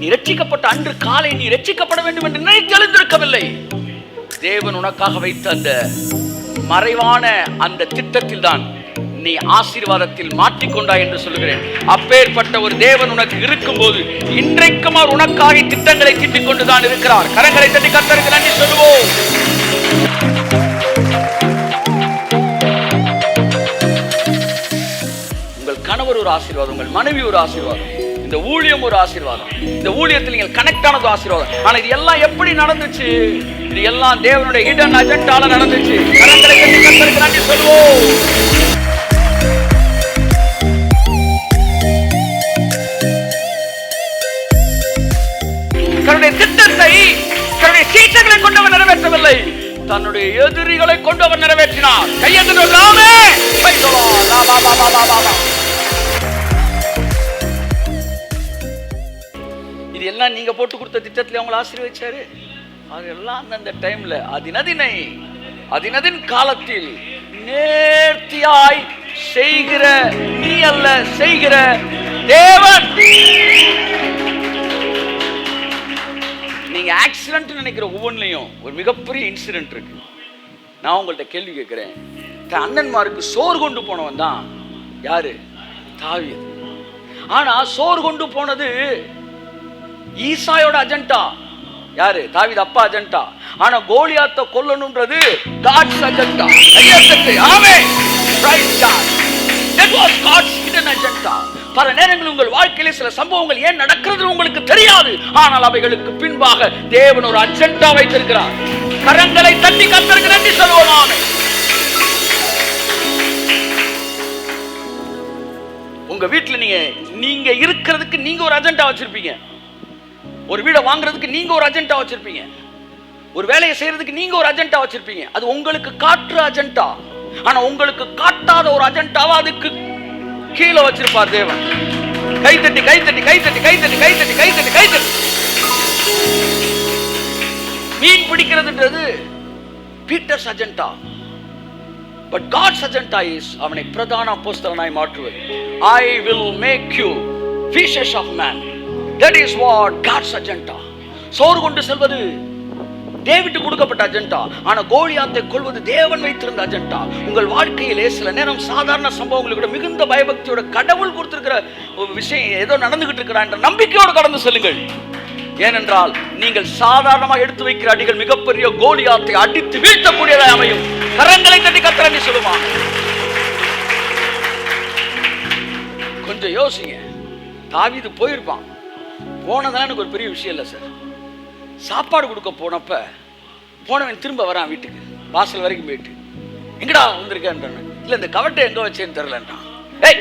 நீ ரட்சிக்கப்பட்ட அன்று காலை நீ ரட்சிக்கப்பட வேண்டும் என்று நினைத்து எழுந்திருக்கவில்லை. தேவன் உனக்காக வைத்த அந்த மறைவான அந்த திட்டத்தில் தான் நீ ஆசீர்வாதத்தில் மாற்றிக்கொண்டாய் என்று சொல்லுகிறேன். அப்பேற்பட்ட ஒரு தேவன் உனக்கு இருக்கும் போது இன்றைக்கும் அவர் உனக்காக திட்டங்களை திட்டிக் கொண்டுதான் இருக்கிறார். கரங்களை தட்டி கர்த்தருக்கு நன்றி சொல்லுவோம். உங்கள் கணவர் ஒரு ஆசீர்வாதம், உங்கள் மனைவி ஒரு ஆசீர்வாதம், இந்த ஊழியம் ஒரு ஆசீர்வாதம், இந்த ஊழியத்தில் நீங்கள் கனெக்ட் ஆனது ஆசீர்வாதம். ஆனா இது எல்லாம் எப்படி நடந்துச்சு? இது எல்லாம் தேவனுடைய ஹிடன் அஜெண்டால நடந்துச்சு. கரங்களை தட்டி கர்த்தருக்கு நன்றி சொல்லுவோம். தன்னுடைய திட்டத்தை தன்னுடைய சீட்டங்களை கொண்டு அவர் நிறைவேற்றவில்லை, தன்னுடைய எதிரிகளை கொண்டு அவர் நிறைவேற்றினார். கையெழுந்தாமே. இது எல்லாம் நீங்க போட்டு கொடுத்த திட்டத்தில் அவங்களை ஆசீர்வதிச்சாரு. அதெல்லாம் அந்த டைம்ல அதினதின் காலத்தில் நேர்த்தியாய் செய்கிற நீ அல்ல, செய்கிற தேவன். நீங்க ஆக்சிடென்ட் நினைக்கிற ஒவ்வொன்றிலையும் ஒரு மிகப்பெரிய இன்சிடென்ட் இருக்கு. நான் உங்கள்கிட்ட கேள்வி கேட்கிறேன். அண்ணன்மாருக்கு சோறு கொண்டு போனவன் தான் யாரு? தாவீது. ஆனா சோறு கொண்டு போனது ஈசாயோட அஜெண்டா. யாரு? தாவீது அப்பா அஜெண்டா. ஆனா கோலியாத்தை கொல்லணும்ன்றது God's agenda. Amen. Praise God. That was God's hidden agenda. பல நேரங்களில் உங்கள் வாழ்க்கையிலே சில சம்பவங்கள் ஏன் நடக்கிறது உங்களுக்கு தெரியாது, ஆனால் அவைகளுக்கு பின்பாக தேவன் ஒரு அஜெண்டா வைத்திருக்கிறார். கரங்களை தட்டி கர்த்தருக்கு நன்றி சொல்லுவோம். ஆமென். உங்க வீட்டுல நீங்க இருக்கிறதுக்கு நீங்க ஒரு அஜெண்டா வச்சிருப்பீங்க. ஒரு வீடை வாங்குறதுக்கு நீங்க ஒரு அஜெண்டா வச்சிருப்பீங்க. ஒரு வேலையை செய்யறதுக்கு நீங்க ஒரு அஜெண்டா வச்சிருப்பீங்க. அது உங்களுக்கு காட்டுற அஜெண்டா. ஆனா உங்களுக்கு காட்டாத ஒரு அஜெண்டாவா அதுக்கு கீழே வச்சிருப்பார் தேவன். கைத்தட்டி கைத்தட்டி கைத்தட்டி கைத்தட்டி கைத்தட்டி கைத்தட்டி கைத்தட்டி. மீன் பிடிக்கிறதுன்றது Peter's agenda. But God's agenda is அவனை பிரதான அப்போஸ்தலனாய் மாற்றுவது. I will make you fishers of men. That is what God's agenda. சோறு கொண்டு செல்வது டேவிட் கொடுக்கப்பட்ட அஜெண்டா. ஆனா கோலியாத்தை கொல்வது தேவன் வைத்திருந்த அஜெண்டா. உங்கள் வாழ்க்கையிலே சில நேரம் சாதாரண சம்பவங்களுக்கு கூட மிகுந்த பயபக்தியோட கடவுள் கொடுத்திருக்கிற ஒரு விஷயம் ஏதோ நடந்துகிட்டு இருக்கிறா என்ற நம்பிக்கையோடு கடந்து செல்லுங்கள். ஏனென்றால் நீங்கள் சாதாரணமாக எடுத்து வைக்கிற அடிகள் மிகப்பெரிய கோலியாத்தை அடித்து வீழ்த்தக்கூடியதாக அமையும். கரங்களை தட்டி கர்த்தரை சொல்லுமா. கொஞ்சம் யோசிங்க. தாவீது போயிருப்பான். போனதான் எனக்கு ஒரு பெரிய விஷயம் இல்லை சார். சாப்பாடு கொடுக்க போனவன் திரும்ப வரான் வீட்டுக்கு. வாசல் வரைக்கும் போயிட்டு எங்கடா வந்திருக்கேன்றான். இல்லை இந்த கவட்டை எங்கே வச்சேன்னு தெரிலன்றான். ஏய்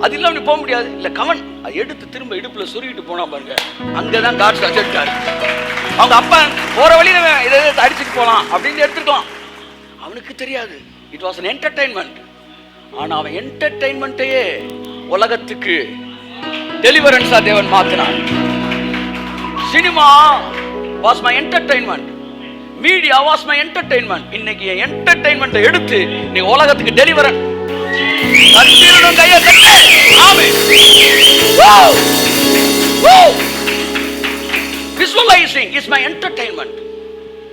அது இல்லாம நீ போக முடியாது. இல்லை கவன் அதை எடுத்து திரும்ப இடுப்புல சொருகிட்டு போனா பாருங்க. அங்கதான் காட்ஸ் அஜெண்டா. அவங்க அப்பா போற வழியில இதை அடிச்சுட்டு போலாம் அப்படின்னு எடுத்துக்கலாம். அவனுக்கு தெரியாது. It was an entertainment. ஆனா அவன் என்டர்டெயின்மெண்ட்டையே உலகத்துக்கு டெலிவரன்ஸா தேவன் மாத்தினார். Cinema was my entertainment. Media was my entertainment. இன்னைக்கு என்டர்டெயின்மெண்ட்டை எடுத்து நீ உலகத்துக்கு டெலிவரன். கர்த்தரின் கையை தட்டு. ஆமென். Visualizing is my entertainment.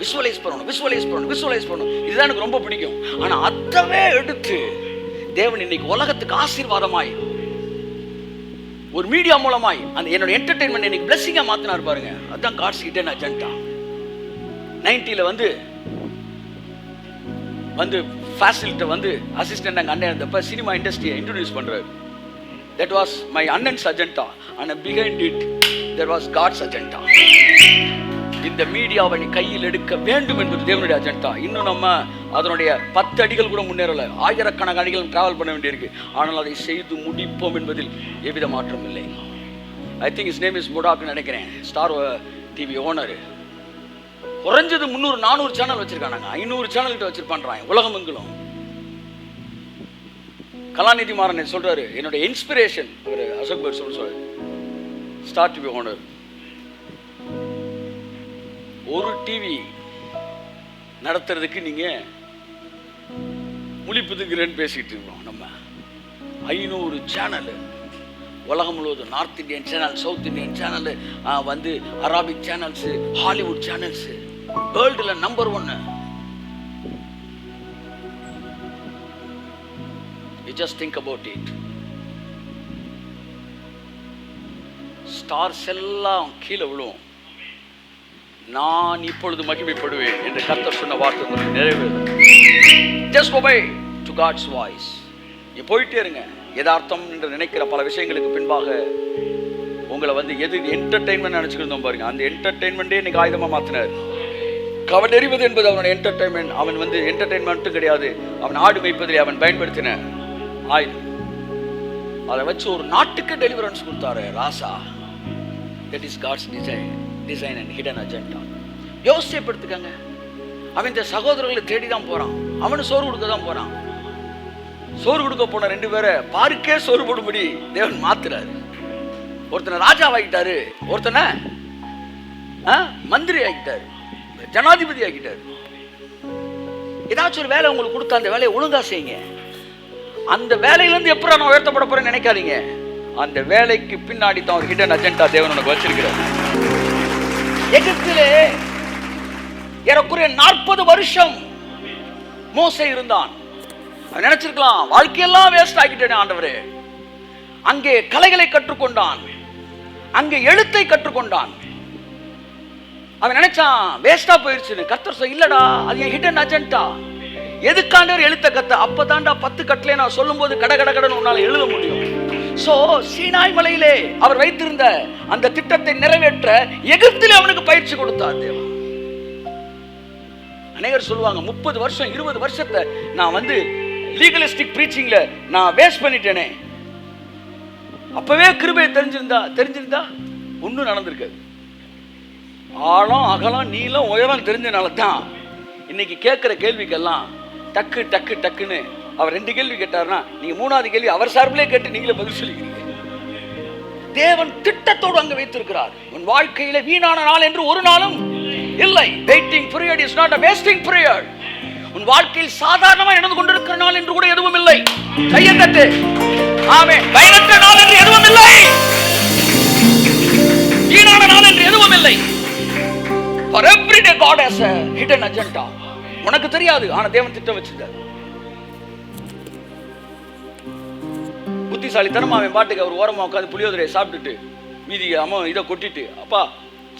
Visualise பண்ணணும். இதுதான் எனக்கு ரொம்ப பிடிக்கும். ஆனா அதவே எடுத்து தேவன் இன்னைக்கு உலகத்துக்கு ஆசீர்வாதமாய் ஒரு மீடியா மூலமாய் அந்த என்னோட என்டர்டெயின்மெண்ட் இன்னைக்கு பிளெஸிங்கா மாத்தினார் பாருங்க. அதுதான் காட்ஸ் ஹிடன் அஜெண்டா. 90ல வந்து ஃபேசிலிட்ட அசிஸ்டன்ட் அங்க அண்ணன் இருந்தப்ப சினிமா இண்டஸ்ட்ரியை இன்ட்ரோடியூஸ் பண்றாரு. தட் வாஸ் மை அண்ணன்ஸ் agenda. And behind it there was God's agenda. இந்த மீடியாவை நீ கையில் எடுக்க வேண்டும் என்பது தேவனுடைய அஜெண்டா. இன்னும் நம்ம அதனுடைய 10 அடிகள் கூட முன்னேறல. ஆயிரக்கணக்கான அடிகள் டிராவல் பண்ண வேண்டியிருக்கு. ஆனால் அதை செய்து முடிப்போம் என்பதில் எவ்வித மாற்றம் இல்லை. I think is name is முடாக்னு நினைக்கிறேன். Star TV owner. குறைஞ்சது 300-400 சேனல் வச்சிருக்காங்க. 500 சேனல் கிட்ட வச்சிருப்பான் உலகம் எங்கிலும். கலாநிதி மாறன் சொல்றாரு, என்னுடைய இன்ஸ்பிரேஷன் ஒரு அசோக் பர் சொல்றாரு, ஸ்டார் டிவி ஓனர். ஒரு டிவி நடத்துறதுக்கு நீங்க முழிப்புதுங்கிறேன்னு பேசிட்டு இருக்கோம். நம்ம 500 சேனல் உலகம் முழுவதும் north Indian channel, south Indian channel, வந்து அரபிக் சேனல்ஸ், ஹாலிவுட் சேனல்ஸ், வேர்ல்டுல number 1. You just think about it. Stars எல்லாம் கீழே விழும். நான் இப்பொழுது மகிமைப்படுவேன் என்று கர்த்தர் சொன்ன வார்த்தை உங்களுக்கு நிறைவேறும். Just obey to God's voice. நீ போயிட்டே இருங்க. யதார்த்தம் என்று நினைக்கிற பல விஷயங்களுக்கு பின்பாக உங்களை வந்து எது என்டர்டெயின்மெண்ட் நினைச்சுக்கிட்டு பாருங்க, அந்த என்டர்டெயின்மெண்டே இன்னைக்கு ஆயுதமா மாத்தினார். கவன் எறிவது என்பது அவனோட என்டர்டெயின்மெண்ட். அவன் வந்து என்டர்டெயின்மெண்ட்டும் கிடையாது, அவன் ஆடு மேய்ப்பதிலே அவன் பயன்படுத்தின ஆயுதம். அதை வச்சு ஒரு நாட்டுக்கு டெலிவரன்ஸ் கொடுத்தாரு ராசா. That is God's design and hidden agenda. யோசிப்படுத்துக்கங்க. அவன் இந்த சகோதரர்களை தேடி தான் போறான், அவனு சோறு கொடுக்க தான் போறான். சோறு கொடுக்க போன 2 பேரை பாருக்கே சோறு போடும்படி தேவன் மாத்துறாரு. ஒருத்தனை ராஜா ஆகிட்டாரு, ஒருத்தனை மந்திரி ஆகிட்டாரு, ஜனாதிபதி ஆகிட்டாரு. ஏதாச்சும் ஒரு வேலை உங்களுக்கு கொடுத்தா அந்த வேலையை ஒழுங்கா செய்யுங்க. அந்த வேலையிலிருந்து எப்ப நான் உயர்த்தப்பட போறேன்னு நினைக்காதீங்க. அந்த வேலைக்கு பின்னாடி தான் ஒரு ஹிடன் அஜெண்டா தேவன் உனக்கு வச்சிருக்கிறார். எகிப்திலே ஏறக்குறைய 40 வருஷம் மோசே இருந்தான். அவன் நினைச்சிருக்கலாம், வாழ்க்கையெல்லாம் வேஸ்ட் ஆகிட்டேன் ஆண்டவரே. அங்கே கலைகளை கற்றுக்கொண்டான், அங்கே எழுத்தை கற்றுக்கொண்டான். அவன் நினைச்சான் வேஸ்டா போயிடுச்சு. கர்த்தர் இல்லடா, அது என் ஹிடன் அஜெண்டா. எதுக்காண்டவர் எழுத்த கத்த? அப்பதான்டா 10 கட்டளை நான் சொல்லும் போது கடகடன்னு உன்னால எழுத முடியும். சோ சீனாய் மலையிலே அவர் வைத்திருந்த அந்த திட்டத்தை நிறைவேற்ற எகிப்திலே அவனுக்கு பயிற்சி கொடுத்தார் தேவன். அநேகர் சொல்லுவாங்க 30 வருஷம் 20 வருஷத்தை நான் வந்து லீகலிஸ்டிக் பிரீச்சிங்ல நான் வேஸ்ட் பண்ணிட்டேனே. அப்பவே கிருபை தெரிஞ்சிருந்தா ஒன்னும் நடந்திருக்காது. ஆழம் அகலம் நீளம் உயரம் தெரிஞ்சனால தான் இன்னைக்கு கேட்கிற கேள்விக்கெல்லாம் டக்கு டக்கு டக்குன்னு அவர் 2 கேள்வி கேட்டார்னா நீங்க 3வது கேள்வி அவர் சார்பிலே கேட்டு நீங்களே பதில் சொல்லிக்கிறீங்க. தேவன் திட்டத்தோடு அங்க வைத்திருக்கிறார். உன் வாழ்க்கையில வீணான நாள் என்று ஒரு நாளும் இல்லை. Waiting period is not a wasting period. உன் வாழ்க்கையில் சாதாரணமாக நடந்து கொண்டிருக்கிற நாள் என்று கூட எதுவும் இல்லை. கையை தட்டு. ஆமென். பயனற்ற நாள் என்று எதுவும் இல்லை, வீணான நாள் என்று எதுவும் இல்லை. For every day God has a hidden agenda. உனக்கு தெரியாது, ஆனா தேவன் திட்டம் வச்சிருக்கார். புத்திசாலித்தனமா அவன் பாட்டுக்கு அவர் ஓரமா உட்காந்து புளியோதரையை சாப்பிட்டுட்டு மீதி அம்மா இதை கொட்டிட்டு அப்பா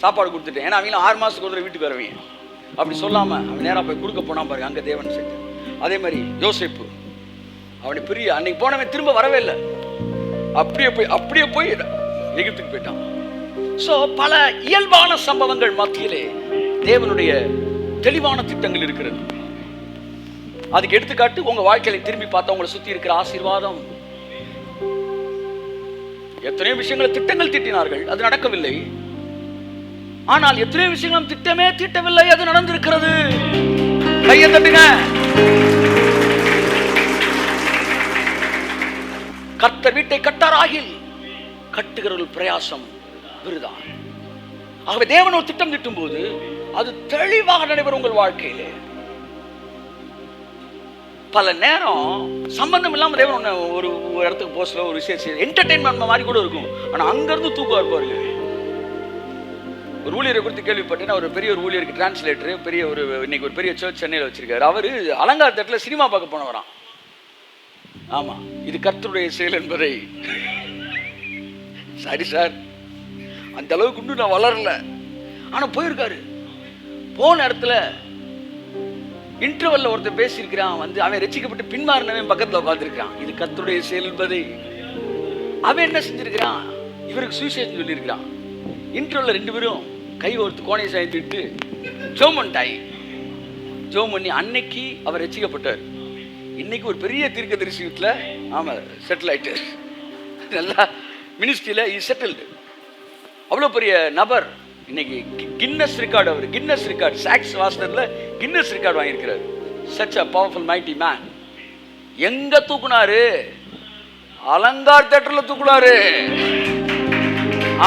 சாப்பாடு கொடுத்துட்டேன். ஏன்னா அவங்க 6 மாசத்துக்கு ஒரு வீட்டுக்கு வரவீங்க. அப்படி சொல்லாம அவன் நேரா போய் கொடுக்க போனா பாருங்க, அங்க தேவன் செஞ்சு. அதே மாதிரி யோசேப்பு அவனை பிரிய அன்னைக்கு போனவன் திரும்ப வரவே இல்லை. அப்படியே போய் எகிப்துக்கு போயிட்டான். சோ பல இயல்பான சம்பவங்கள் மத்தியிலே தேவனுடைய தெளிவான திட்டங்கள் இருக்கிறது. அதுக்கு எடுத்துக்காட்டு உங்க வாழ்க்கையில திரும்பி பார்த்தா உங்களை சுத்தி இருக்கிற ஆசீர்வாதம். எத்தனையோ விஷயங்களை திட்டங்கள் தீட்டினார்கள், அது நடக்கவில்லை. ஆனால் எத்தனையோ விஷயங்களும் திட்டமே தீட்டவில்லை, அது நடந்திருக்கிறது. கையை தட்டுங்க. கர்த்தர் வீட்டை கட்டாராகில் கட்டுகிறவர்கள் பிரயாசம் விருதான். ஆகவே தேவன் ஒரு திட்டம் திட்டும் போது அது தெளிவாக நடைபெறும் உங்கள் வாழ்க்கையிலே. பல நேரம் சம்பந்தம் இல்லாம தேவன் ஒரு இடத்துக்கு போஸ்ட்ல ஒரு விஷயம் என்டர்டெயின்மெண்ட் மாதிரி கூட இருக்கும், ஆனா அங்க இருந்து தூக்கம் இருப்பாருங்க. ஒரு ஊழியரை குறித்து கேள்விப்பட்டேன்னா, ஒரு பெரிய ஒரு ஊழியருக்கு டிரான்ஸ்லேட்டர், பெரிய ஒரு இன்னைக்கு ஒரு பெரிய சர்ச் சென்னையில் வச்சிருக்காரு. அவரு அலங்கார தேட்டரில் சினிமா பார்க்க போனவராம். ஆமா, இது கர்த்தருடைய செயல் என்பதை. சரி சார், அந்த அளவுக்கு இன்னும் நான் வளரல, ஆனா போயிருக்காரு. போன இடத்துல இன்டர்வல்ல ஒருத்தர் பேசியிருக்கிறான். வந்து அவன் ரசிக்கப்பட்டு பின்மாறினவன் பக்கத்துல உட்காந்துருக்கான். இது கர்த்தருடைய செயல் என்பதை. அவன் என்ன செஞ்சிருக்கிறான், இவருக்கு சுவிசேஷம் சொல்லி இருக்கிறான். இன்டர்வல்ல 2 பேரும் கை ஒருத்து கோணையை சாய்ந்துட்டு ஜோம் பண்ணிட்டாய். ஜோம் பண்ணி அன்னைக்கு அவர் ரசிக்கப்பட்டார். இன்னைக்கு ஒரு பெரிய தீர்க்கதரிசி வீட்டுல ஆமா செட்டில் ஆயிட்டு, நல்லா மினிஸ்ட்ரியில செட்டில்டு. அவ்வளவு பெரிய நபர். இன்னைக்கு கின்னஸ் ரெக்கார்டு, அவர் கின்னஸ் ரெக்கார்டு சாக்ஸ் வாஸ்டர்ல கின்னஸ் ரெக்கார்டு வாங்கியிருக்கிறார். such a powerful mighty man. எங்க தூக்குனாரு? அலங்கார் தியேட்டர்ல தூக்குனாரு.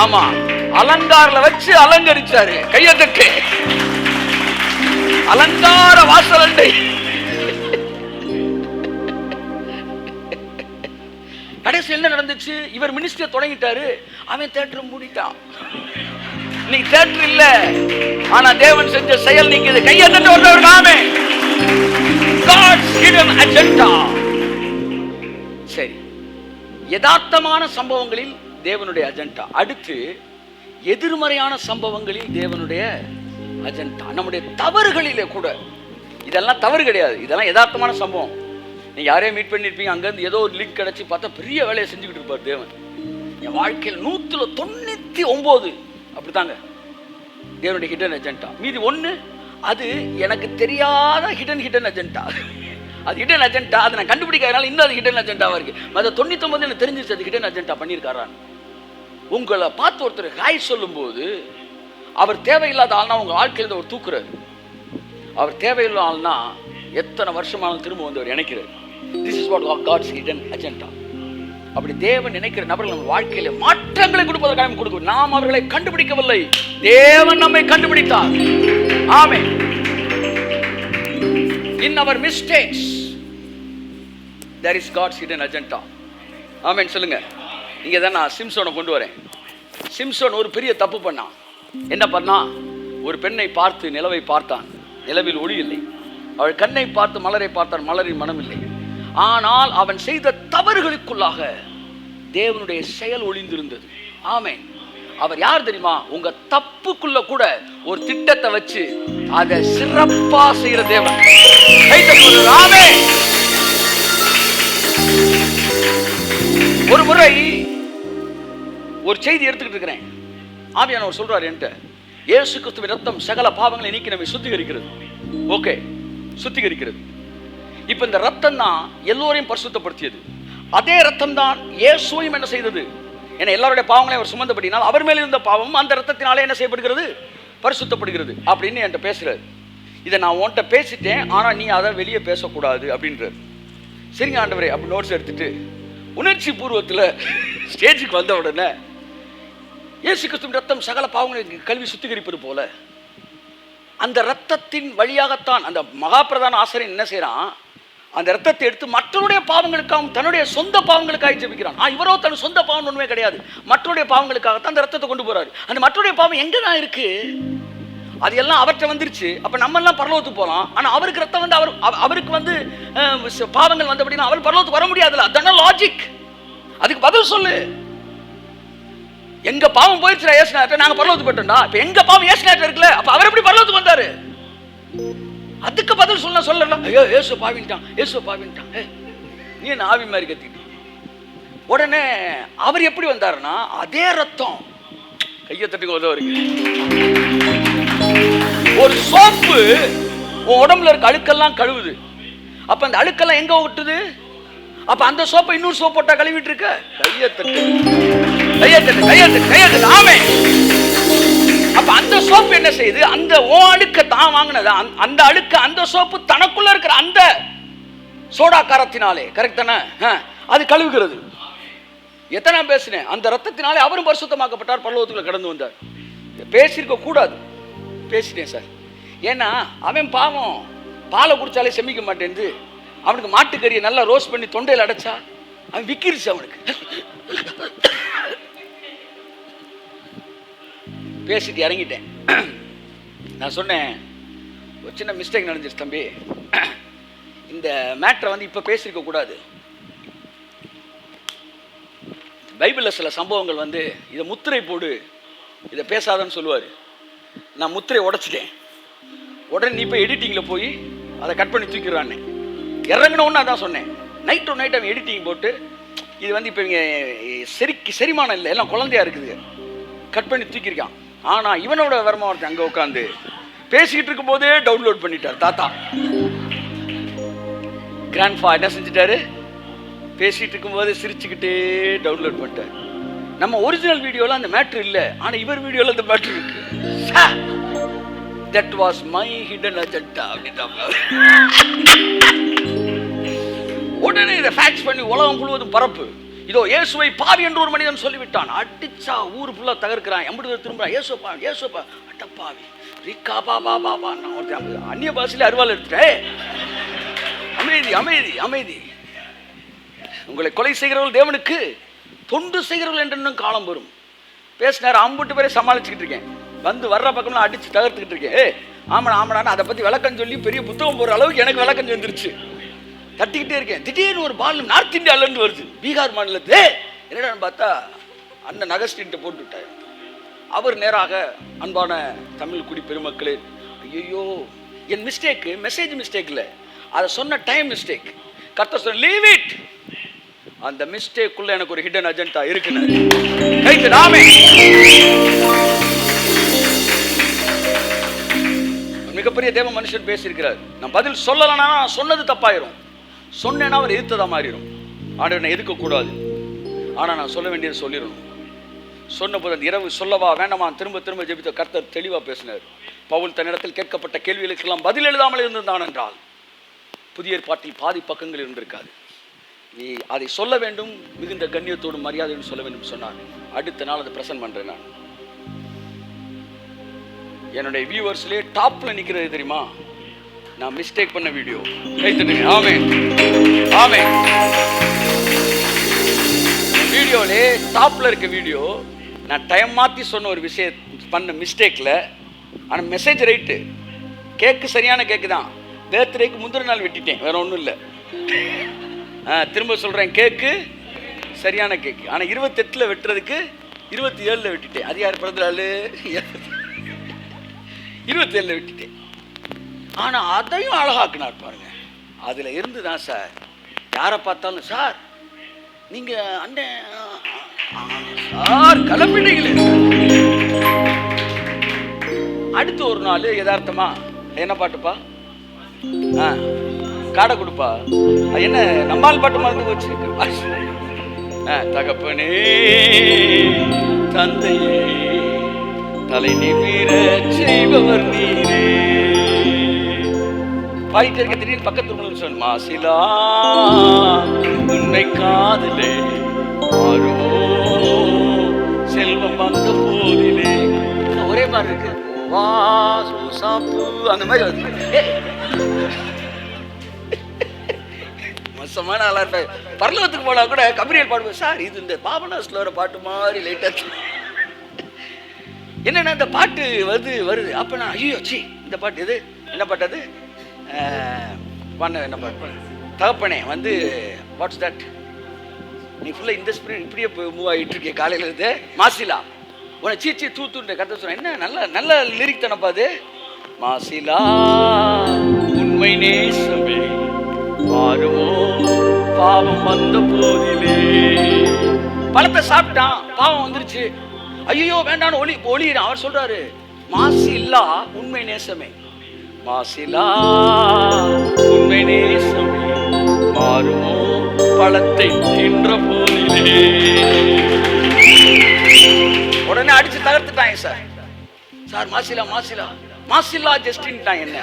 ஆமா, அலங்கார்ல வச்சு அலங்கரிச்சாரு. கையத்தட்டு. அலங்கார வாசல். கடைசி என்ன நடந்துச்சு? இவர் மினிஸ்ட்ரியை தொடங்கிட்டாரு, அவன் தியேட்டர் மூடிட்டான். இன்னைக்கு தியேட்டர் இல்ல, ஆனா தேவன் செஞ்ச செயல் நீங்க கையை தட்ட வந்தவர் நாமே. God's hidden agenda. சரி, யதார்த்தமான சம்பவங்களில் தேவனுடைய அஜெண்டா. அடுத்து எதிர்மறையான சம்பவங்களில் தேவனுடைய அஜெண்டா. நம்முடைய தவறுகளிலே கூட, இதெல்லாம் தவறு கிடையாது, இதெல்லாம் யதார்த்தமான சம்பவம். நீங்க யாரையும் மீட் பண்ணிருப்பீங்க, அங்கிருந்து ஏதோ ஒரு லிங்க் கிடைச்சி பார்த்தா பெரிய வேலையை செஞ்சுக்கிட்டு இருப்பார் தேவன். என் வாழ்க்கையில் 199 அப்படித்தாங்க தேவனுடைய ஹிடன் அஜெண்டா. மீதி 1 அது எனக்கு தெரியாத ஹிடன் அஜெண்டா. அது ஹிடன் அஜெண்டா, அதை நான் கண்டுபிடிக்காதனால இன்னும் அது ஹிடன் அஜெண்டாவா இருக்கு. மற்ற 99 எனக்கு தெரிஞ்சிச்சு அது ஹிடன் அஜெண்டா பண்ணியிருக்காரான்னு. உங்களை பார்த்து ஒருத்தர் ஹாய் சொல்லும் போது அவர் தேவையில்லாத ஆள்னா உங்க வாழ்க்கையில ஒரு தூக்குறாரு. அவர் தேவையில்லாத ஆள்னா எத்தனை வருஷமானாலும் திரும்ப வந்து அவர் நினைக்கிறார். This is what God's hidden agenda. அப்படி தேவன் நினைக்கிற நபர்கள் நம்ம வாழ்க்கையில மாற்றங்களை கொடுப்பதற்காக கொடுக்கும். நாம் அவர்களை கண்டுபிடிக்கவில்லை, தேவன் நம்மை கண்டுபிடித்தார். ஆமென். In our mistakes there is God's hidden agenda. ஆமென் சொல்லுங்க. இங்க தான் நான் சிம்சோனை கொண்டு வரேன். சிம்சோன் ஒரு பெரிய தப்பு பண்ணான். என்ன பண்ணா? ஒரு பெண்ணை பார்த்து நிலவை பார்த்தான், நிலவில் ஒளி இல்லை. அவள் கண்ணை பார்த்து மலரை பார்த்தான், மலரின் மனம் இல்லை. ஆனால் அவன் செய்த தவறுகளுக்குள்ளாக தேவனுடைய செயல் ஒளிந்திருந்தது. ஆமென். அவர் யார் தெரியுமா? உங்க தப்புக்குள்ள கூட ஒரு திட்டத்தை வச்சு அதை சிறப்பா செய்யற தேவன். ஆமென். ஒரு முறை ஒரு செய்தி எடுத்துக்கிட்டு இருக்கிறேன். ஆவியானவர் சொல்றாரு என்கிட்ட, இயேசு கிறிஸ்துவின் ரத்தம் சகல பாவங்களை நீக்கி நம்மை சுத்திகரிக்கிறது. ஓகே, சுத்திகரிக்கிறது. இப்ப இந்த ரத்தம் தான் எல்லோரையும் பரிசுத்தப்படுத்தியது. அதே ரத்தம் தான் இயேசுவையும் என்ன செய்தது? ஏன்னா எல்லாருடைய பாவங்களையும் அவர் சுமந்தபடினால் அவர் மேல இருந்த பாவம் அந்த ரத்தத்தினாலே என்ன செய்யப்படுகிறது? பரிசுத்தப்படுகிறது அப்படின்னு என்கிட்ட பேசுறாரு. இதை நான் உன்கிட்ட பேசிட்டேன், ஆனா நீ அதை வெளியே பேசக்கூடாது அப்படின்றாரு. சரிங்க ஆண்டவரே அப்படி நோட்ஸ் எடுத்துட்டு உணர்ச்சி பூர்வத்தில் ஸ்டேஜுக்கு வந்த உடனே, இயேசு கிறிஸ்துவின் ரத்தம் சகல பாவங்களை கழுவி சுத்திகரிப்பது போல அந்த ரத்தத்தின் வழியாகத்தான் அந்த மகாபிரதான ஆசாரியன் என்ன செய்யறான்? அந்த ரத்தத்தை எடுத்து மற்றவருடைய பாவங்களுக்காகவும் தன்னுடைய சொந்த பாவங்களுக்காக ஜெபிக்கிறான். இவரோ தன் சொந்த பாவம் ஒன்றுமே கிடையாது, மற்றவருடைய பாவங்களுக்காகத்தான் அந்த ரத்தத்தை கொண்டு போறாரு. அந்த மற்றவருடைய பாவம் எங்க தான் இருக்கு? அது எல்லாம் அவர்கிட்ட வந்துருச்சு. அப்ப நம்ம எல்லாம் பரலோகத்துக்கு போகலாம், ஆனா அவருக்கு ரத்தம் வந்து அவருக்கு வந்து பாவங்கள் வந்து அப்படின்னா அவர் பரலோகத்துக்கு வர முடியாதுல்ல. அதான லாஜிக். அதுக்கு பதில் சொல்லு. எங்க பாவம் போயிடுச்சு ஏசுநாட்ட, நாங்க பரலோகத்துக்கு போயிட்டோம்டா. இப்ப எங்க பாவம் ஏசுநாட்ட இருக்குல்ல, அப்ப அவர் எப்படி பரலோகத்துக்கு வந்தாரு? அதுக்கு பதில் சொல்லலாம். ஐயோ ஏசு பாவிட்டான், ஏசு பாவிட்டான், நீ என்ன ஆவி மாதிரி கத்திட்டு. உடனே அவர் எப்படி வந்தாருன்னா, அதே ரத்தம் கையை தட்டுக்கு உதவுறீங்க. ஒரு சோப்பு உன் உடம்புல இருக்க அழுக்கெல்லாம் கழுவுது. அப்ப அந்த அழுக்கெல்லாம் எங்க விட்டுது? அப்ப அந்த சோப்பை இன்னொரு சோப் போட்டா கழுவிட்டு இருக்க. கையை தட்டு, கையை தட்டு, கையை தட்டு, கையை தட்டு. ஆமென். அப்ப அந்த சோப்பு என்ன செய்யுது? அந்த அழுக்க தான் வாங்கினது, அந்த அழுக்க அந்த சோப்பு தனக்குள்ள இருக்கிற அந்த சோடா காரத்தினாலே, கரெக்ட் தானே, அது கழுவுகிறது. எத்தனை பேசினேன்? அந்த ரத்தத்தினாலே அவரும் பரிசுத்தமாக்கப்பட்டார், பரலோகத்துக்குள்ள கடந்து வந்தார். பேசியிருக்க கூடாது, பேசிட்டேன் சார். ஏன்னா அவன் பாவம் பாலை குடிச்சாலே செமிக்க மாட்டேன்னு, அவனுக்கு மாட்டுக்கறியை நல்லா ரோஸ்ட் பண்ணி தொண்டையில் அடைச்சா அவன் விக்கிருச்சு. அவனுக்கு பேசிட்டு இறங்கிட்டேன். நான் சொன்னேன், ஒரு சின்ன மிஸ்டேக் நடந்துச்சு தம்பி, இந்த மேட்டரை வந்து இப்போ பேசியிருக்க கூடாது. பைபிளில் சில சம்பவங்கள் வந்து இதை முத்திரை போடு, இதை பேசாதன்னு சொல்லுவார். நான் முத்திரை உடைச்சிட்டேன். உடனே நீ இப்போ எடிட்டிங்கில் போய் அதை கட் பண்ணி தூக்கிடுறான்னு இறங்கினோன்னு அதான் சொன்னேன். நைட் அவன் எடிட்டிங் போட்டு இது வந்து இப்போ இவங்க செரிமானம் இல்லை, எல்லாம் குழந்தையா இருக்குது, கட் பண்ணி தூக்கியிருக்கான். ஆனால் இவனோட வருமானத்தை அங்கே உட்காந்து பேசிக்கிட்டு இருக்கும் போதே டவுன்லோட் பண்ணிட்டார் தாத்தா. கிராண்ட்ஃபா என்ன செஞ்சுட்டாரு? பேசிட்டு இருக்கும் போதே சிரிச்சுக்கிட்டே டவுன்லோட் பண்ணிட்டார். நம்ம ஒரிஜினல் வீடியோல அந்த மேட்ரு இல்லை, ஆனால் இவர் வீடியோல அந்த மேட்ரு இருக்கு. That was my hidden agenda. உடனே இதை ஃபேக்ஸ் பண்ணி உலகம் முழுவதும் பரப்பு. இதோ இயேசுவை பாவி என்று ஒரு மனிதன் சொல்லிவிட்டான். அடிச்சா ஊர் ஃபுல்லா தகர்க்கிறான். எம்படி திரும்புறான், இயேசு பாவி, இயேசு பாவி, அட்டப்பாவி, ரிக்கா பாபா பாபா. நான் அந்நிய பாஷையில அருவாள் எடுத்துட்டேன். அமைதி அமைதி அமைதி. உங்களை கொலை செய்கிறவர்கள் தேவனுக்கு தொண்டு செய்கிறவர்கள் என்று இன்னும் காலம் வரும். பேசினார், அம்புட்டு பேரை சமாளிச்சுக்கிட்டு இருக்கேன், வந்து வர்ற பக்கம்லாம் அடிச்சு தகர்த்துக்கிட்டு இருக்கேன். ஆமாடா ஆமாடான்னு அதை பற்றி விளக்கம் சொல்லி பெரிய புத்தகம் போடுற அளவுக்கு எனக்கு விளக்கம் வந்துருச்சு. தட்டிக்கிட்டே இருக்கேன். திடீர்னு ஒரு பால் நார்த் இந்தியாவிலேருந்து வருது, பீகார் மாநிலத்து. என்னடான்னு பார்த்தா அண்ணன் அகஸ்டின்ட்டு போட்டு விட்டார். அவர் நேராக, அன்பான தமிழ் குடி பெருமக்களே, ஐயோ என் மிஸ்டேக்கு, மெசேஜ் மிஸ்டேக் இல்லை, அதை சொன்ன டைம் மிஸ்டேக். கர்த்தர் சொன்ன லீவ் இட். அந்த மிஸ்டேக்குள்ள எனக்கு ஒரு ஹிடன் அஜெண்டா இருக்குன்னு மிகப்பெரிய தேவ மனுஷன் பேசியிருக்கிறார். நான் பதில் சொல்லலைன்னா சொன்னது தப்பாயிரும், சொன்னேன்னா அவர் எதிர்த்ததா மாறிடும். ஆனால் நான் எதிர்க்கக்கூடாது, ஆனால் நான் சொல்ல வேண்டியது சொல்லிடணும். சொன்ன போது அந்த இரவு சொல்லவா வேண்டாமா திரும்ப திரும்ப ஜெபித்த கர்த்தர் தெளிவாக பேசினார். பவுல் தன்னிடத்தில் கேட்கப்பட்ட கேள்விகளுக்கெல்லாம் பதில் எழுதாமல் இருந்திருந்தான் என்றால் புதிய ஏற்பாட்டில் பாதி பக்கங்கள் இருந்திருக்காது. நீ அதை சொல்ல வேண்டும், மிகுந்த கண்ணியத்தோடும் மரியாதையோடு சொல்ல வேண்டும் சொன்னார். அடுத்த நாள் அதை பிரசன்ட் பண்றேன். நான் என்னுடைய வியூவர்ஸ்லேயே டாப்ல நிற்கிறது தெரியுமா, நான் மிஸ்டேக் பண்ண வீடியோ. கைத்தட்டுங்க. ஆமென் ஆமென். வீடியோலே டாப்ல இருக்க வீடியோ, நான் டைம் மாற்றி சொன்ன ஒரு விஷயம் பண்ண மிஸ்டேக்ல, ஆனால் மெசேஜ் ரைட்டு, கேக்கு சரியான கேக்கு தான். பர்த்டேக்கு முந்தின நாள் வெட்டிட்டேன், வேற ஒன்றும் இல்லை. திரும்ப சொல்கிறேன், கேக்கு சரியான கேக்கு, ஆனால் 28 வெட்டுறதுக்கு 27 வெட்டிட்டேன். அது யார் பிறந்த நாள்? 27 வெட்டிட்டேன். ஆனால் அதையும் அழகாக்குனார் பாருங்க. அதில் இருந்து தான் சார் யாரை பார்த்தாலும், சார் நீங்கள் அண்ணன் சார் கிளம்பிட்டீங்களே. அடுத்து ஒரு நாள் யதார்த்தமா என்ன பாட்டுப்பா, காடை கொடுப்பா, என்ன நம்மால் பாட்டு மறந்து போச்சு. தகப்பனே தந்தையே தலை நிமிர செய்பவர் நீரே பாடிட்டு இருக்க. திடீர்னு பக்கத்து சொன்ன மாசிலா உன்னை காதலே மாறுமோ செல்வம் வந்த போதிலே, ஒரே மாதிரி இருக்கு. அந்த மாதிரி வந்து மோசமான ஆளா இருப்பேன். பரலோகத்துக்கு போனா கூட கபிரியல் பாடுவேன். சார் இது இந்த பாபனாஸ்ல வர பாட்டு மாதிரி லைட்டா என்னன்னா இந்த பாட்டு வருது. அப்ப நான் ஐயோ சி இந்த பாட்டு எது, என்ன பாட்டு அது, என்ன பாட்டு, தகப்பனே வந்து வாட்ஸ் தட், நீ ஃபுல்லாக இந்த ஸ்பிரிட் இப்படியே மூவ் ஆகிட்டு இருக்கே காலையில் இருந்து. மாசிலா உன்னை சீச்சி தூத்துன்ற கதை சொன்னேன். என்ன நல்ல நல்ல லிரிக் தானப்பா அது. மாசிலா உண்மை நேசமே மாறுமோ பாவம் வந்த போதிலே. பழத்தை சாப்பிட்டான், பாவம் வந்துருச்சு. ஐயோ வேண்டான்னு ஒளியிறான். அவர் சொல்றாரு, மாசிலா உண்மை நேசமே, மாசிலா உண்மை நேசமே மாறுமோ பழத்தை தின்ற போதிலே. உடனே அடிச்சு தகர்த்துட்டாங்க சார். சார் மாசிலா மாசிலா மாசிலா ஜஸ்டின் என்ன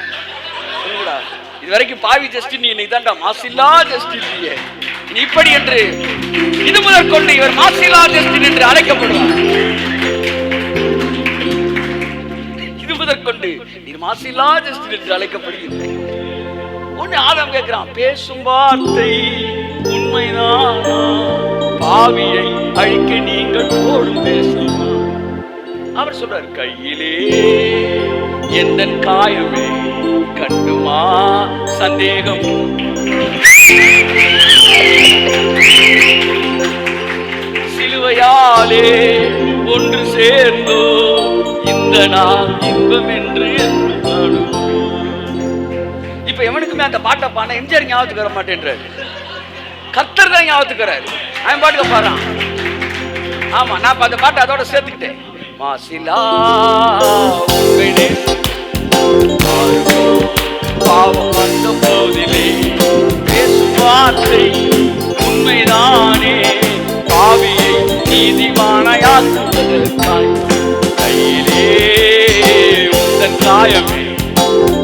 சொல்லுடா, இது வரைக்கும் பாவி ஜஸ்டின் நீ தான்டா, மாசிலா ஜஸ்டின் நீ இப்படி என்று இது முதல் கொண்டு இவர் மாசிலா ஜஸ்டின் என்று அழைக்கப்படுவார். இது முதல் கொண்டு நீ மாசிலா ஜஸ்டின் என்று அழைக்கப்படுகிறது. ஒன்னு ஆதாம் கேட்கிறான், பேசும் வார்த்தை உண்மைதானா, பாவியை அழிக்க நீங்கள் போடும் பேசுமா. அவர் சொல்றார், கையிலே எந்த காயமே கண்டுமா சந்தேகம், சிலுவையாலே ஒன்று சேர்ந்தோ இந்த நாள் இன்பம் என்று இப்ப எவனுக்குமே அந்த பாட்டை பாட எம்ஜிஆர் ஞாபகத்துக்கு வர மாட்டேன்றாரு, கர்த்தர் தான் ஞாபகத்துக்கு வராரு. அவன் பாட்டுக்கு பாடுறான். ஆமா நான் அந்த பாட்டை அதோட சேர்த்துக்கிட்டேன். மாசிலா பாவம் வந்த போதிலே பேசும் வார்த்தை உண்மைதானே, பாவியை நீதிமானாக்குவதற்காய் கையிலே உந்தன் காயமே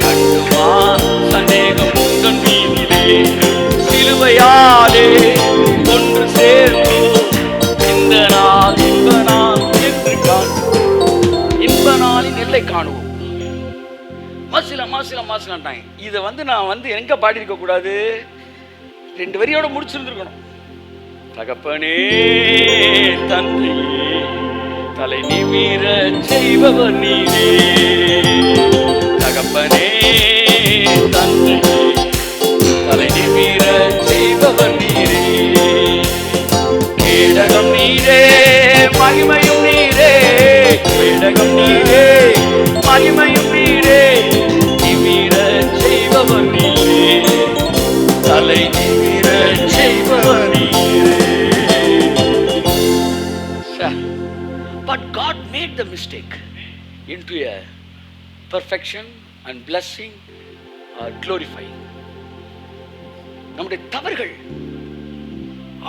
கண்டுமா சந்தேகம் உந்தன் மீதிலே, சிலுவையாலே ஒன்று சேர்ந்தோ இந்த நாள் இன்ப நாள் என்று காணுவோம், இன்ப நாளின் எல்லை காணுவோம். மாசிலா மாசிலா மாசிலான்ட்டாங்க. இதை நான் எங்க பாடியிருக்க கூடாது, 2 வரியோட முடிச்சிருந்துருக்கணும். தகப்பனே தந்தையே தலை நிமிர செய்பவர் நீரே. தகப்பனே தந்தையே தலை நிமிர செய்பவர் நீரே. கேடகம் நீரே மகிமையும் நீரே. கேடகம் நீரே மகிமையும் நீரே. நிமிர செய்பவர் நீரே. தலை நிமிர செய்பவர் நீரே. But God made the mistake into a perfection and blessing or glorifying. நம்முடைய தவறுகள்,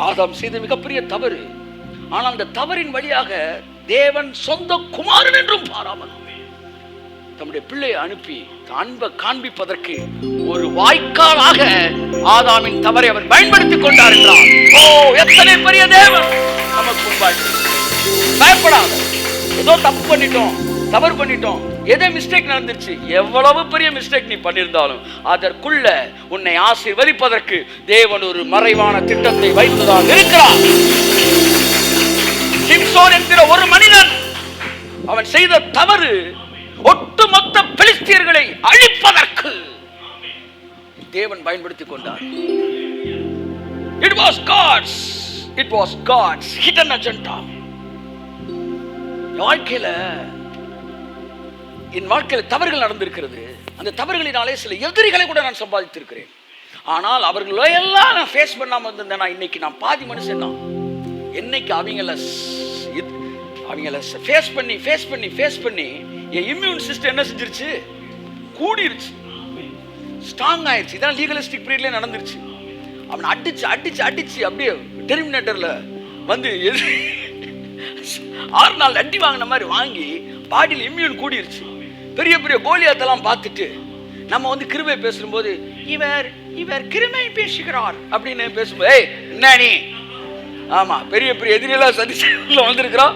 ஆதாம் செய்த மிகப்பெரிய தவறு. ஆனால் அந்த தவறின் வழியாக தேவன் சொந்த குமாரன் என்றும் பாராமல் தம்முடைய பிள்ளையை அனுப்பி அன்பை காண்பிப்பதற்கு ஒரு வாய்க்காலாக ஆதாமின் தவறை அவர் பயன்படுத்திக் கொண்டார் என்றார். ஓ, எத்தனை பெரிய தேவன் நமக்கு முன்பாக. பயப்படாத. ஏதோ தப்பு பண்ணிட்டோம், தவறு பண்ணிட்டோம், எதோ மிஸ்டேக் நடந்துச்சு. எவ்வளவு பெரிய மிஸ்டேக் நீ பண்ணியிருந்தாலும் அதற்குள்ள உன்னை ஆசீர்வதிப்பதற்கு தேவன் ஒரு மறைவான திட்டத்தை வைத்துதான் இருக்கிறார். சிம்சோன் என்கிற ஒரு மனிதன், அவன் செய்த தவறு ஒட்டுமொத்த பெலிஸ்தியர்களை அழிப்பதற்கு தேவன் பயன்படுத்திக் கொண்டார். It was God's hidden agenda. என் வாழ்க்கையில் தவறுகள் நடந்திருக்கிறது. அந்த தவறுகளினாலே சில எதிரிகளை கூட நான் சம்பாதித்திருக்கிறேன். ஆனால் அவர்களை எல்லாம் நான் ஃபேஸ் பண்ணாம இருந்தேன். இன்னைக்கு நான் பாதி மனுஷன் தான். என்னைக்கு அவங்கள ஃபேஸ் பண்ணி என் இம்யூன் சிஸ்டம் என்ன செஞ்சிருச்சு? கூடிருச்சு, ஸ்ட்ராங் ஆயிடுச்சு. இதான் லீகலிஸ்டிக் பீரியட்ல நடந்துருச்சு. அவனை அடிச்சு அப்படியே டெர்மினேட்டர்ல வந்து 6 நாள் அடி வாங்கின மாதிரி வாங்கி பாடியில் இம்யூன் கூடிருச்சு. பெரிய பெரிய கோலியாத்தெல்லாம் பார்த்துட்டு நம்ம வந்து கிருபை பேசும்போது இவர் கிருபை பேசுகிறார் அப்படின்னு பேசும்போது, ஏய் என்ன நீ, ஆமா பெரிய பெரிய எதிரியெல்லாம் சதிச்சு வந்திருக்கிறோம்.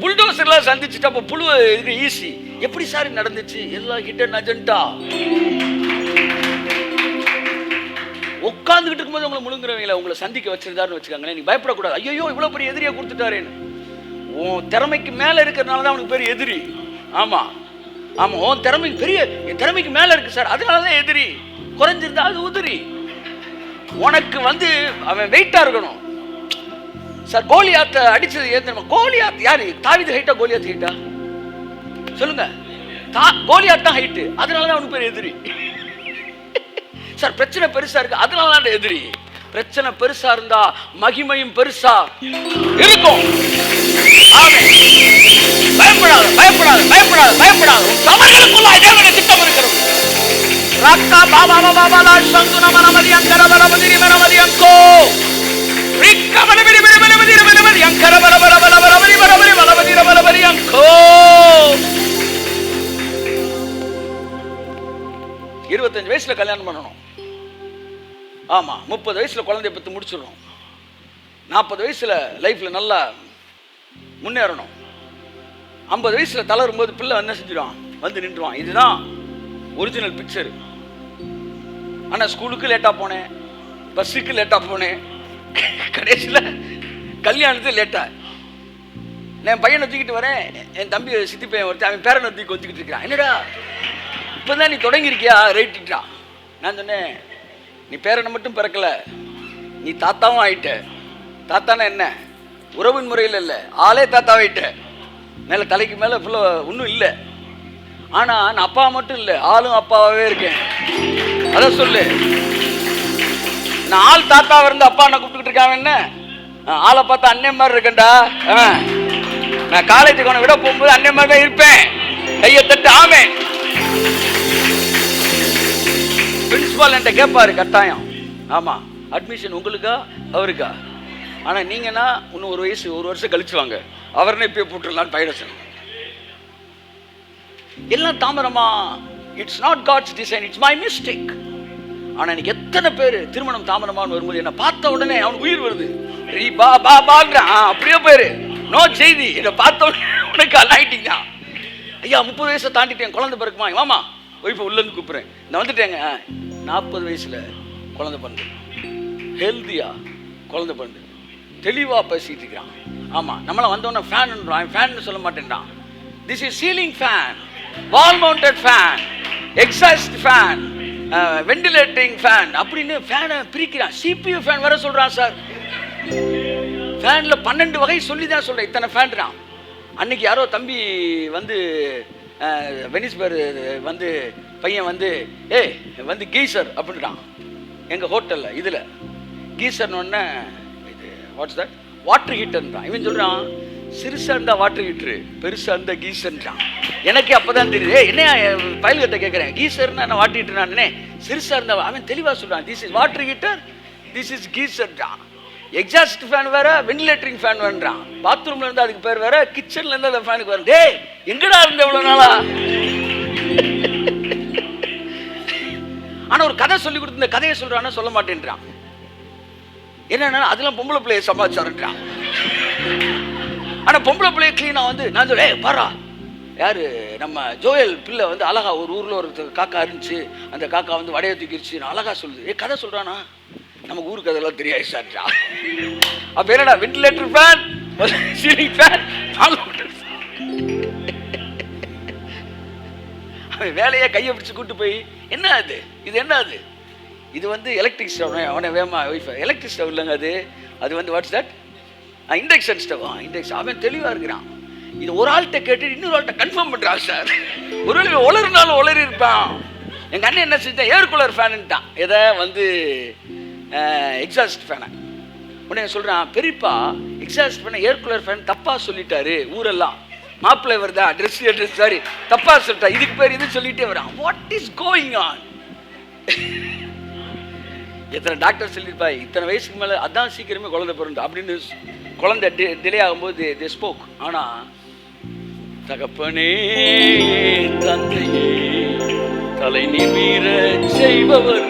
புல்டோசர்லாம் சந்திச்சுட்டு அப்போ புழு இது ஈஸி. எப்படி சார் நடந்துச்சு? எல்லாம் ஹிடன் அஜெண்டா. உட்காந்துக்கிட்டு இருக்கும்போது உங்களை முழுங்குறவங்கள உங்களை சந்திக்க வச்சிருந்தாருன்னு வச்சுக்காங்களேன், நீ பயப்படக்கூடாது. ஐயோ இவ்வளோ பெரிய எதிரியை கொடுத்துட்டாரேன்னு. உன் திறமைக்கு மேலே இருக்கிறதுனால தான் அவனுக்கு பெரிய எதிரி. ஆமாம், உன் என் திறமைக்கு மேலே இருக்கு சார், அதனால தான் எதிரி. குறைஞ்சிருந்தா அது உதிரி. உனக்கு வந்து அவன் வெயிட்டாக இருக்கணும் சார். கோலியாத்தை அடிச்சது ஏன் தெரியுமா? கோலியாத் யாரு? தாவீது ஹைட்டா கோலியாத் ஹைட்டா? சொல்லுங்க. கோலியாத் தான் ஹைட்டு, அதனால தான் அவனுக்கு பெரிய எதிரி. சார் பிரச்சனை பெருசா இருக்கு, அதனால தான் எதிரி. பிரச்சனை பெருசா இருந்தா மகிமையும் பெருசா இருக்கும். பயப்படாத. தவறுகளுக்குள்ளாய் தேவனுடைய திட்டம் இருக்கிறது. ராக்கா பாபா பாபா லா சந்து நம நமதி அங்கர பரமதி நமதி அங்கோ ரிக்கா பரமதி அங்கர பரமதி அங்கோ. 25 வயசுல கல்யாணம் பண்ணணும். ஆமா, 30 வயசுல குழந்தைய பத்தி முடிச்சிடணும். 40 வயசுல லைஃப்ல நல்லா முன்னேறணும். 50 வயசுல தளரும்போது பிள்ளை என்ன செஞ்சிடும்? வந்து நின்றுவான். இதுதான் ஒரிஜினல் பிக்சர். ஆனா ஸ்கூலுக்கு லேட்டா போனேன், பஸ்ஸுக்கு லேட்டா போனேன், கடைசியில் கல்யாணத்துக்கு லேட்டா. நான் பையனை தூக்கிட்டு வரேன், என் தம்பி சித்தி பையன் ஒருத்தர் அவன் பேரனை தூக்கி வந்துக்கிட்டு இருக்கிறான். என்னடா இப்போதான் நீ தொடங்கியிருக்கியா? ரைட்டுட்டான். நான் சொன்னேன், நீ பேரனை மட்டும் பிறக்கல, நீ தாத்தாவும் ஆயிட்ட. தாத்தானா என்ன? உறவின் முறையில் இல்லை, ஆளே தாத்தாவாயிட்ட. மேலே தலைக்கு மேலே ஃபுல்லாக ஒன்றும் இல்லை. ஆனால் நான் அப்பா மட்டும் இல்லை, ஆளும் அப்பாவாகவே இருக்கேன். அதான் சொல்லு. நான் ஆள் தாத்தாவை இருந்து அப்பா என்ன கூப்பிட்டுக்கிட்டு இருக்காங்க. என்ன ஆளை பார்த்தா அண்ணன் மாதிரி இருக்கேன்டா. நான் காலேஜுக்கு அவனை விட போகும்போது அண்ணன் மாதிரி தான் இருப்பேன். கையை தட்டு ஆமே. பிரின்சிபால் என்கிட்ட கேட்பாரு கட்டாயம். ஆமாம், அட்மிஷன் உங்களுக்கா அவருக்கா? ஆனால் நீங்கன்னா இன்னும் ஒரு வருஷம் கழிச்சு வாங்க, அவர்னே இப்பயே போட்டுடலான்னு பைரசன். எல்லாம் தாமரமா. It's not God's design, it's my mistake. ஆனால் எனக்கு எத்தனை பேர் திருமணம் தாமரமானு வரும்போது என்னை பார்த்த உடனே அவனுக்கு உயிர் வருது. அப்படியே பேரு நோ செய்தி. என்னை பார்த்த உடனே உனக்கு அல்லாயிட்டிங் தான். ஐயா 30 வயசை தாண்டிட்டேன், குழந்தை பிறக்குமா? மாமா ஒய்ஃபை உள்ளேருந்து கூப்பிட்றேன், நான் வந்துட்டேங்க. 40 வயசுல குழந்தை பண்ணு, ஹெல்தியா குழந்தை பண்ணு, தெளிவாக பேசிட்டு இருக்கிறான். ஆமாம், நம்மளாம் வந்தோன்னே ஃபேன் ஃபேன் சொல்ல மாட்டேன்றான். This is ceiling fan, wall mounted fan, exhaust fan, ventilating fan அப்படின்னு ஃபேனை பிரிக்கிறான். சிபியூ ஃபேன் வர சொல்கிறான் சார். ஃபேனில் 12 வகை சொல்லி தான் சொல்கிறேன். இத்தனை ஃபேன்றான். அன்னைக்கு யாரோ தம்பி வந்து வெனிஸ்பர் வந்து பையன் வந்து வந்து கீசர் அப்படின்றான் எங்கள் ஹோட்டலில். இதில் கீசர்னு இது வாட்ஸ் தட் வாட்டர் ஹீட்டர்ன்றான். இவன் சொல்கிறான் சிறுசாக இருந்தால் வாட்டர் ஹீட்ரு, பெருசாக இருந்தால் கீசர்ன்றான். எனக்கு அப்போ தான் தெரியுது. என்னையா பயல்கிட்ட கேட்குறேன், கீசர்னா நான் வாட்டர் ஹீட்டர் நானே, சிறுசாக இருந்தால். அவன் தெளிவாக சொல்கிறான், this is water heater, this is கீசர்ன்றான். எக்ஸாஸ்ட் ஃபேன் வேற, வெண்டிலேட்டரிங் ஃபேன் வேண்டான். பாத்ரூம்ல இருந்தால் அதுக்கு பேர் வேற, கிச்சன்ல இருந்தால் அந்த ஃபேனுக்கு வேற. டே எங்கடா இருந்த எவ்வளோ நாளா? ஆனால் ஒரு கதை சொல்லி கொடுத்து இந்த கதையை சொல்கிறான்னு சொல்ல மாட்டேன்றான். என்னன்னா அதெல்லாம் பொம்பளை பிள்ளைய சமாச்சாரன்றான். ஆனால் பொம்பளை பிள்ளைய கிளீனாக வந்து நான் சொல்ல பாரா யார் நம்ம ஜோயல் பிள்ளை வந்து அழகா ஒரு ஊரில் ஒரு காக்கா இருந்துச்சு, அந்த காக்கா வந்து வடையை தூக்கிடுச்சு அழகா சொல்லுது. கதை சொல்கிறானா? நமக்கு ஊருக்கு அதெல்லாம் தெரியாது சார்ஜா. அப்போ என்னடா வெண்டிலேட்டர் ஃபேன், சீலிங் ஃபேன், அவன் வேலையை கையை பிடிச்சி கூட்டு போய் என்ன அது இது என்ன அது இது வந்து எலக்ட்ரிக் ஸ்டவ். அவனை வேமா ஒய்ஃபை எலக்ட்ரிக் ஸ்டவ் இல்லைங்க அது, அது வந்து what's that induction stove. Induction. அவன் தெளிவாக இருக்கிறான். இது ஒரு ஆள்கிட்ட கேட்டு இன்னொரு ஆள்கிட்ட கன்ஃபார்ம் பண்ணுறான் சார். ஒரு உளறுனாலும் உளறி இருப்பான். எங்கள் அண்ணன் என்ன செஞ்சான், ஏர் கூலர் ஃபேனுன்ட்டான். எதை வந்து எக்ஸாஸ்ட் ஃபேனை. உடனே சொல்கிறான் பெரியப்பா எக்ஸாஸ்ட் ஃபேனை ஏர் கூலர் ஃபேன் தப்பாக சொல்லிட்டாரு ஊரெல்லாம். மாப்பிள்ளை வருதா ட்ரெஸ் சாரி தப்பாக சொல்லிட்டா, இதுக்கு பேர் இது சொல்லிட்டே வரான். What is going on? எத்தனை டாக்டர் சொல்லியிருப்பா இத்தனை வயசுக்கு மேலே அதான் சீக்கிரமே குழந்தை பிறந்து அப்படின்னு. குழந்தை டிலே ஆகும்போது தே ஸ்போக். ஆனால் தகப்பனே தந்தையே தலை நிமிர செய்பவர்